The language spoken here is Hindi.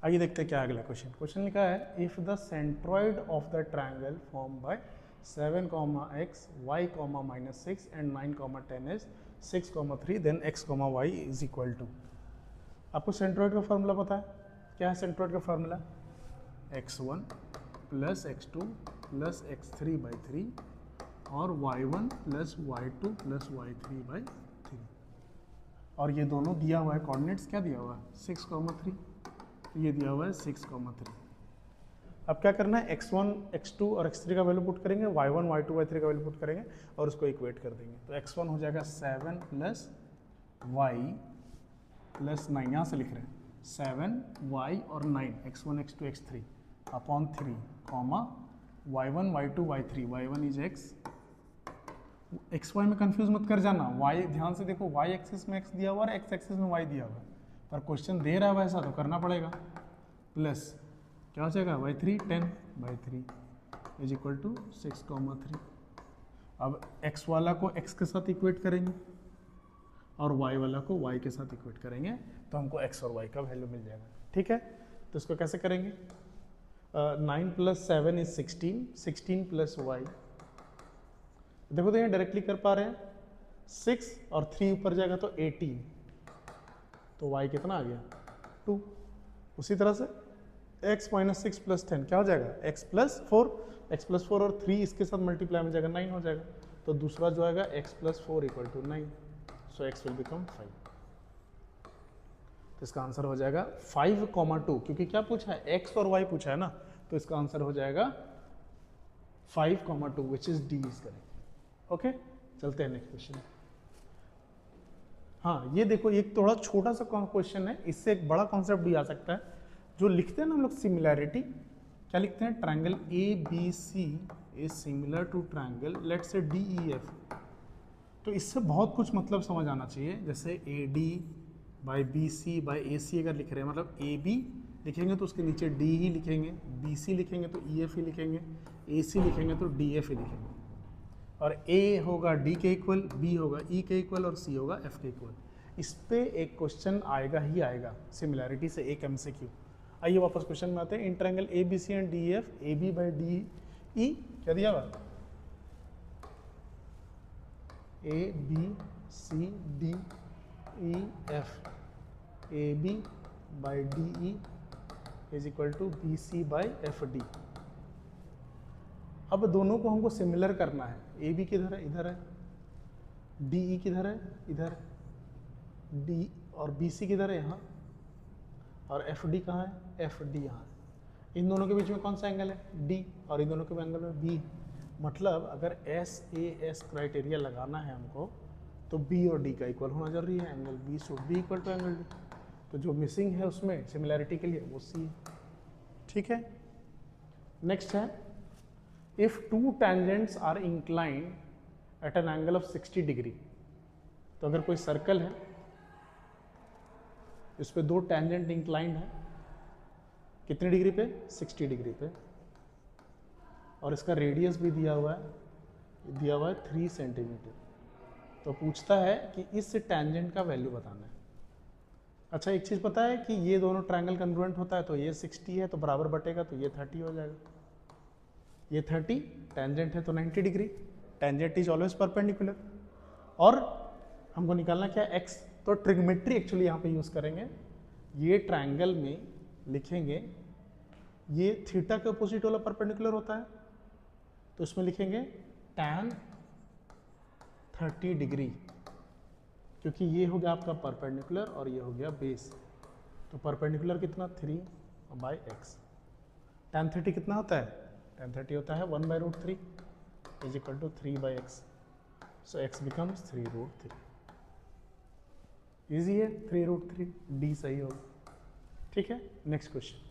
आइए देखते हैं क्या अगला क्वेश्चन। क्वेश्चन लिखा है if the centroid of the triangle form by 7, x, y, -6 and 9, 10 is 6, 3 then x, y is equal to। आपको सेंट्रॉइड का फॉर्मूला पता है? क्या है सेंट्रॉइड का formula? x1 plus x2 plus x3/3 और y1 plus y2 plus y3/3। और ये दोनों दिया हुआ है, कोऑर्डिनेट्स क्या दिया हुआ है? 6, 3। ये दिया हुआ है 6, 3। अब क्या करना है? x1, x2 और x3 का वैल्यू पुट करेंगे, y1, y2, y3 का वैल्यू पुट करेंगे और उसको इक्वेट कर देंगे। तो x1 हो जाएगा 7 प्लस y प्लस 9, यहाँ से लिख रहे हैं 7 y और 9 x1, x2, x3 upon 3 comma y1, y2, y3 y1 is x। xy में कंफ्यूज मत कर जाना, y ध्यान से देखो, y एक्सिस में x दिया हुआ है, x एक्सिस में y दिया हुआ है, पर क्वेश्चन दे रहा है वैसा तो करना पड़ेगा। प्लस क्या हो जाएगा? y3 10/3 is equal to 6, 3। अब x वाला को x के साथ इक्वेट करेंगे और y वाला को y के साथ इक्वेट करेंगे तो हमको x और y का वैल्यू मिल जाएगा। ठीक है, तो इसको कैसे करेंगे? 9 प्लस 7 इज 16, 16 प्लस y। देखो तो यहाँ डायरेक्टली कर पा रहे हैं, 6 और 3 ऊपर जाएगा तो 18, तो y कितना आ गया? 2। उसी तरह से x माइनस 6 प्लस 10 क्या हो जाएगा? x प्लस 4 और 3 इसके साथ मल्टीप्लाई में जाएगा 9 हो जाएगा। तो दूसरा जो आएगा x plus 4 equal to 9, so x will become 5। तो इसका आंसर हो जाएगा 5, 2, क्योंकि क्या पूछा है? x और y पूछा है ना, तो इसका आंसर हो जाएगा 5, 2 which is D is correct. Okay, चलते हैं नेक्स्ट क्वेश्चन। हाँ, ये देखो, एक थोड़ा छोटा सा क्वेश्चन है, इससे एक बड़ा कॉन्सेप्ट भी आ सकता है। जो लिखते हैं ना हम लोग सिमिलैरिटी, क्या लिखते हैं? Triangle A B C is similar to triangle let's say D E F. तो इससे बहुत कुछ मतलब समझ आना चाहिए, जैसे A D by B C by A C अगर लिख रहे हैं, मतलब ए बी लिखेंगे तो उसके नीचे डी ही लिखेंगे, बी सी लिखेंगे तो ई एफ ही लिखेंगे, ए सी लिखेंगे तो डी एफ ही लिखेंगे। और ए होगा डी के इक्वल, बी होगा ई के इक्वल और सी होगा एफ के इक्वल। इस पे एक क्वेश्चन आएगा ही आएगा सिमिलैरिटी से, एक एमसीक्यू। आइए वापस क्वेश्चन में आते हैं। In triangle A B C and D F, A B by D E क्या दिया हुआ? A B C D E F, A B by D E is equal to B C by F D. अब दोनों को हमको सिमिलर करना है। ए बी किधर है? इधर है। डी ई किधर है? इधर है। डी और बी सी किधर है? यहाँ। और एफ डी कहाँ है? एफ डी यहाँ है। इन दोनों के बीच में कौन सा एंगल है? डी, और इन दोनों के एंगल में बी। मतलब अगर एस ए एस क्राइटेरिया लगाना है हमको, तो बी और डी का इक्वल होना जरूरी है। Angle B should be equal to angle D. तो जो मिसिंग है उसमें सिमिलैरिटी के लिए वो सी है। ठीक है, नेक्स्ट है if two tangents are inclined at an angle of 60 degree. तो अगर कोई सर्कल है, इस पे दो टेंजेंट इंक्लाइंड है, कितनी डिग्री पे? 60 डिग्री पे, और इसका रेडियस भी दिया हुआ है 3 सेंटीमीटर। तो पूछता है कि इस टेंजेंट का वैल्यू बताना है। अच्छा, एक चीज़ पता है कि ये दोनों ट्रायंगल कंग्रुएंट होता है, तो ये 60 है तो बराबर बटेगा, तो ये 30 हो जाएगा। ये 30, टेंजेंट है तो 90 degree, tangent is always perpendicular. और हमको निकालना क्या? x। तो ट्रिग्मेट्री एक्चुअली यहाँ पे यूज़ करेंगे। ये ट्रायंगल में लिखेंगे, ये थीटा के अपोजिट वाला परपेंडिकुलर होता है, तो इसमें लिखेंगे tan 30 डिग्री, क्योंकि ये हो गया आपका परपेंडिकुलर और ये हो गया बेस। तो परपेंडिकुलर कितना? 3/x। tan 30 कितना होता है? tan 30 होता है 1/√3 is equal to 3/x। So x becomes 3√3। Easy है, 3√3, डी सही होगा। ठीक है, नेक्स्ट क्वेश्चन।